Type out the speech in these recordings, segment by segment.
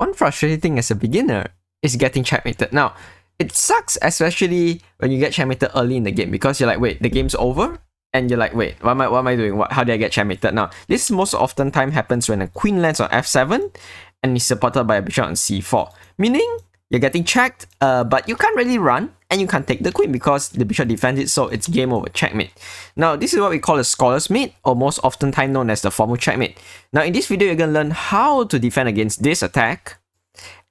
one frustrating thing as a beginner is getting checkmated. Now, it sucks, especially when you get checkmated early in the game, because you're like, wait, the game's over? And you're like, wait, what am I doing? How did I get checkmated? Now, this most often time happens when a queen lands on f7 and is supported by a bishop on c4. Meaning, you're getting checked, but you can't really run, and you can't take the queen because the bishop defends it, so it's game over, checkmate. Now, this is what we call a scholar's mate, or most often time known as the formal checkmate. Now, in this video, you're going to learn how to defend against this attack,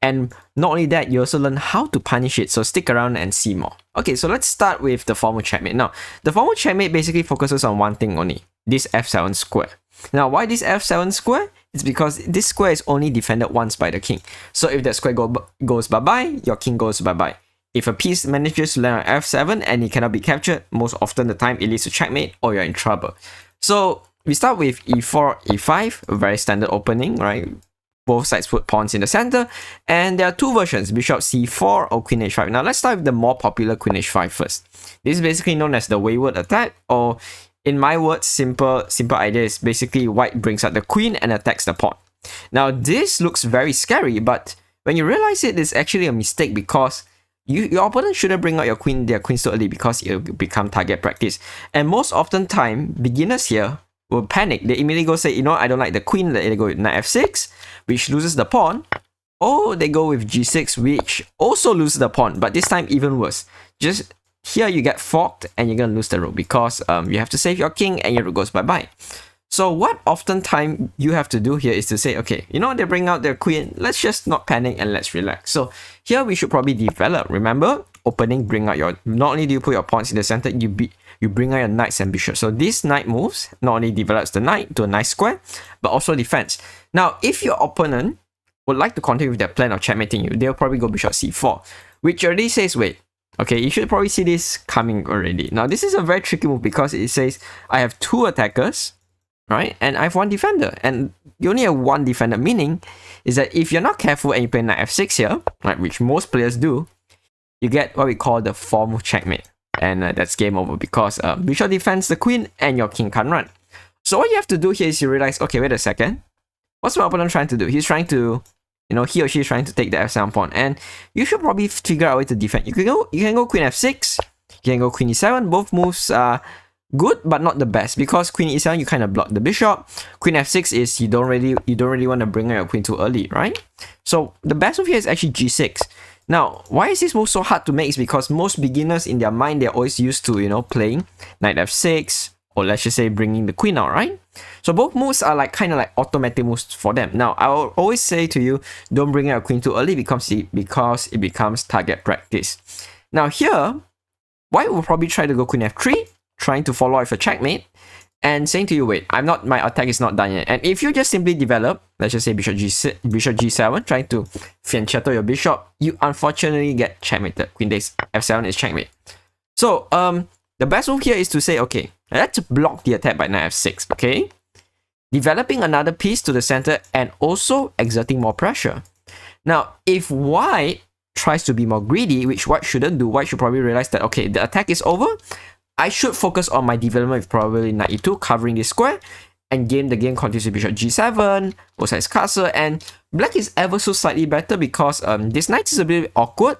and not only that, you also learn how to punish it, so stick around and see more. Okay, so let's start with the formal checkmate. Now, the formal checkmate basically focuses on one thing only, this f7 square. Now, why this f7 square? It's because this square is only defended once by the king. So if that square goes bye-bye, your king goes bye-bye. If a piece manages to land on f7 and it cannot be captured, most often the time it leads to checkmate or you're in trouble. So we start with e4, e5, a very standard opening, right? Both sides put pawns in the center, and there are two versions, bishop c4 or queen h5. Now let's start with the more popular queen h5 first. This is basically known as the wayward attack, or in my words, simple idea is basically white brings out the queen and attacks the pawn. Now this looks very scary, but when you realize it, it's actually a mistake because your opponent shouldn't bring out their queen so early because it will become target practice. And most often time, beginners here will panic. They immediately go say, you know, I don't like the queen, they go with knight f6, which loses the pawn. Or they go with g6, which also loses the pawn, but this time even worse. Just here you get forked and you're gonna lose the rook because you have to save your king and your rook goes bye-bye. So what oftentimes you have to do here is to say, okay, you know, they bring out their queen, let's just not panic and let's relax. So here we should probably develop. Remember, opening, bring out your, not only do you put your pawns in the center, you bring out your knights and bishops. So this knight moves not only develops the knight to a nice square, but also defense. Now, if your opponent would like to continue with their plan of checkmating you, they'll probably go bishop c4, which already says, wait, okay, you should probably see this coming already. Now, this is a very tricky move because it says I have two attackers, right? And I have one defender. And you only have one defender, meaning is that if you're not careful and you play knight f6 here, right, which most players do, you get what we call the formal checkmate. And that's game over because bishop defends the queen and your king can't run. So what you have to do here is you realize, okay, wait a second. What's my opponent trying to do? He's trying to, you know, he or she is trying to take the f7 pawn, and you should probably figure out a way to defend. You can go queen f6, you can go queen e7. Both moves are good, but not the best because queen e7 you kind of block the bishop. Queen f6 is you don't really want to bring out your queen too early, right? So the best move here is actually g6. Now, why is this move so hard to make? Is because most beginners in their mind they're always used to, you know, playing knight f6 or let's just say bringing the queen out, right? So both moves are like kind of like automatic moves for them. Now, I will always say to you, don't bring out a queen too early because it becomes target practice. Now here, white will probably try to go queen f3, trying to follow up a checkmate, and saying to you, wait, my attack is not done yet. And if you just simply develop, let's just say bishop g7, trying to fianchetto your bishop, you unfortunately get checkmated. Queen takes f7 is checkmate. So the best move here is to say, okay, let's block the attack by knight f6, okay? Developing another piece to the center and also exerting more pressure. Now, if white tries to be more greedy, which white shouldn't do, white should probably realize that, okay, the attack is over. I should focus on my development with probably knight e2, covering this square, and the game continues with bishop g7, both sides castle, and black is ever so slightly better because this knight is a bit awkward,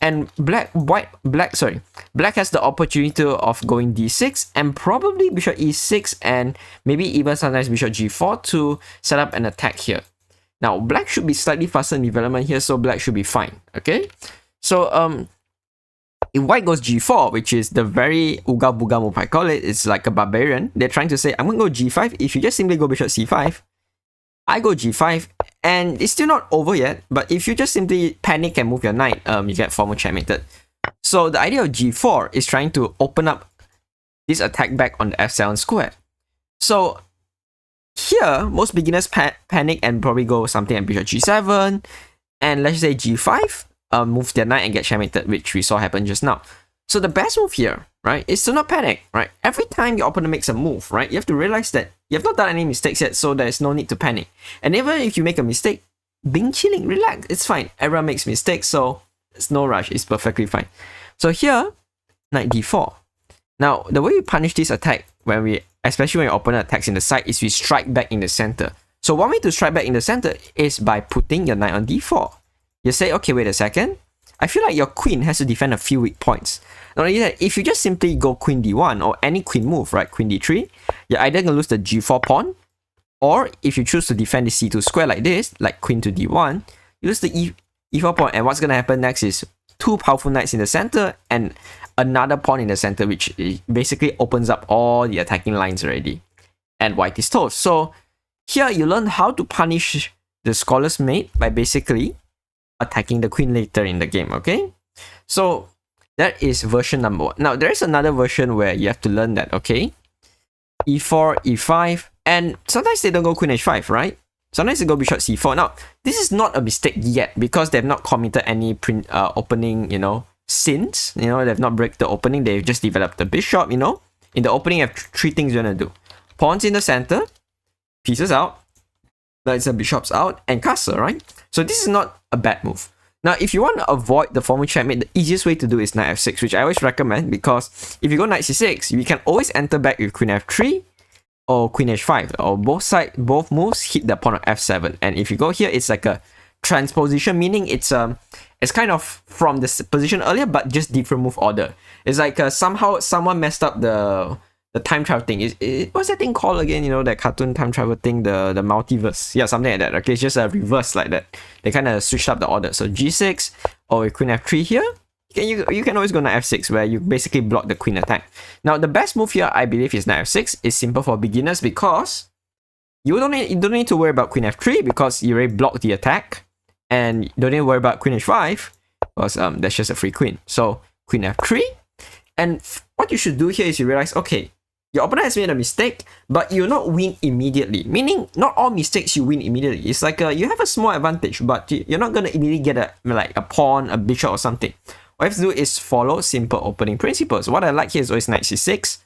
and black has the opportunity of going d6 and probably bishop e6 and maybe even sometimes bishop g4 to set up an attack here. Now, black should be slightly faster in development here, so black should be fine, okay? So, if white goes g4, which is the very uga buga move I call it, it's like a barbarian. They're trying to say, I'm going to go g5. If you just simply go bishop c5, I go g5, and it's still not over yet. But if you just simply panic and move your knight, you get formal checkmated. So the idea of g4 is trying to open up this attack back on the f7 square. So here, most beginners panic and probably go something like bishop g7, and let's say g5. Move their knight and get checkmated, which we saw happen just now. So the best move here, right, is to not panic, right? Every time your opponent makes a move, right, you have to realize that you have not done any mistakes yet, so there's no need to panic. And even if you make a mistake, being chilling, relax, it's fine. Everyone makes mistakes, so it's no rush, it's perfectly fine. So here, knight d4. Now, the way we punish this attack, especially when your opponent attacks in the side, is we strike back in the center. So one way to strike back in the center is by putting your knight on d4. You say, okay, wait a second. I feel like your queen has to defend a few weak points. Not only that, if you just simply go queen d1 or any queen move, right, queen d3, you're either going to lose the g4 pawn, or if you choose to defend the c2 square like this, like queen to d1, you lose the e4 pawn, and what's going to happen next is two powerful knights in the center and another pawn in the center, which basically opens up all the attacking lines already. And white is toast. So here you learn how to punish the scholar's mate by basically attacking the queen later in the game, okay? So that is version number 1. Now there is another version where you have to learn that, okay? e4, e5, and sometimes they don't go queen h5, right? Sometimes they go bishop c4. Now, this is not a mistake yet because they've not committed any opening, sins. They've not break the opening. They've just developed the bishop, In the opening, you have 3 things you want to do. Pawns in the center, pieces out, knights and bishops out, and castle, right? So this is not a bad move. Now, if you want to avoid the formal checkmate, the easiest way to do is knight f6, which I always recommend because if you go knight c6, you can always enter back with queen f3 or queen h5, or both moves hit the pawn of f7. And if you go here, it's like a transposition, meaning it's kind of from the position earlier, but just different move order. It's like somehow someone messed up the time travel thing. What's that thing called again? That cartoon time travel thing, the multiverse. Yeah, something like that. Okay, it's just a reverse like that. They kind of switched up the order. So g6 or with queen f3 here. You can always go knight f6 where you basically block the queen attack. Now the best move here, I believe, is knight f6. It's simple for beginners because you don't need to worry about queen f3 because you already blocked the attack, and you don't need to worry about queen h5 because that's just a free queen. So queen f3, and what you should do here is you realize, okay, your opponent has made a mistake, but you will not win immediately. Meaning, not all mistakes you win immediately. It's like you have a small advantage, but you're not gonna immediately get a pawn, a bishop, or something. What you have to do is follow simple opening principles. What I like here is always knight c6,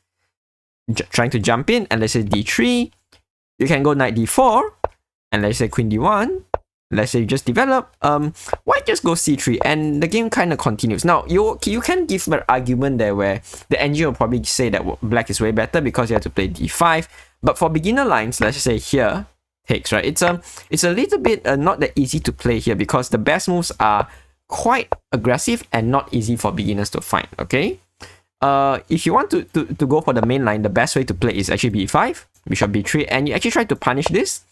trying to jump in, and let's say d3. You can go knight d4, and let's say queen d1. Let's say you just develop, white just goes c3, and the game kind of continues. Now, you can give an argument there where the engine will probably say that black is way better because you have to play d5. But for beginner lines, let's just say here, takes, right? It's a little bit not that easy to play here because the best moves are quite aggressive and not easy for beginners to find, okay? If you want to go for the main line, the best way to play is actually b5, bishop b3, and you actually try to punish this.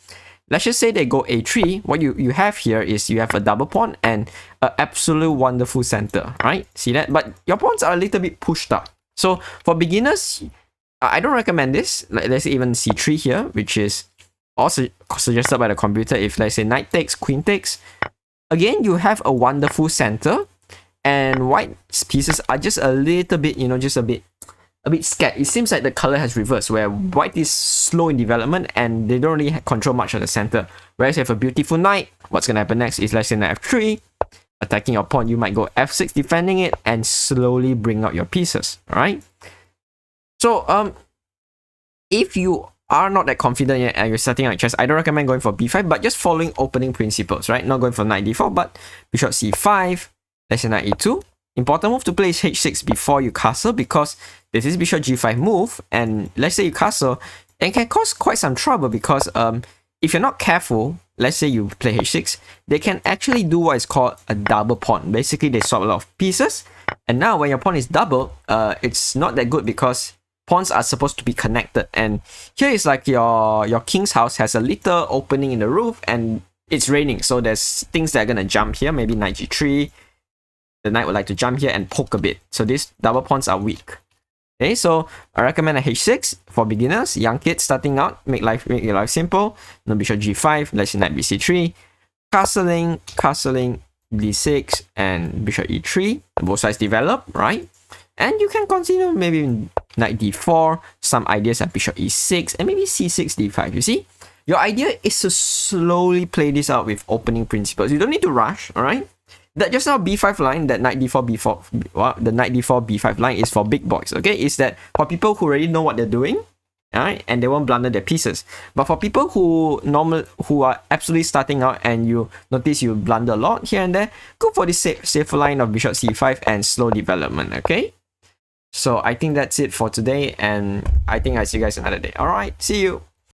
Let's just say they go a3. What you have here is you have a double pawn and an absolute wonderful center, right? See that? But your pawns are a little bit pushed up. So for beginners, I don't recommend this. Like, let's say even c3 here, which is also suggested by the computer. If let's say knight takes, queen takes, again, you have a wonderful center, and white's pieces are just a little bit, just a bit scared. It seems like the color has reversed, where white is slow in development and they don't really control much of the center. Whereas you have a beautiful knight, what's going to happen next is let's say knight f3, attacking your pawn, you might go f6 defending it and slowly bring out your pieces, alright? So, if you are not that confident yet and you're setting out chess, I don't recommend going for b5, but just following opening principles, right? Not going for knight d4, but bishop c5, let's say knight e2. Important move to play is h6 before you castle because this is bishop g5 move, and let's say you castle, it can cause quite some trouble because if you're not careful, let's say you play h6, they can actually do what is called a double pawn. Basically, they swap a lot of pieces, and now when your pawn is double, it's not that good because pawns are supposed to be connected, and here is like your king's house has a little opening in the roof and it's raining, so there's things that are gonna jump here. Maybe knight g3, the knight would like to jump here and poke a bit, so these double pawns are weak. Okay, so I recommend a h6 for beginners, young kids starting out, make your life simple. No bishop g5, let's say knight bc3, castling, d6, and bishop e3. Both sides develop, right? And you can continue maybe knight d4, some ideas at bishop e6, and maybe c6, d5. You see? Your idea is to slowly play this out with opening principles. You don't need to rush, alright? That just now b5 line, that knight d4, the knight d4, b5 line is for big boys, okay? Is that for people who already know what they're doing, alright? And they won't blunder their pieces. But for people who are absolutely starting out and you notice you blunder a lot here and there, go for this safer line of bishop c5 and slow development, okay? So I think that's it for today, and I think I'll see you guys another day. Alright, see you!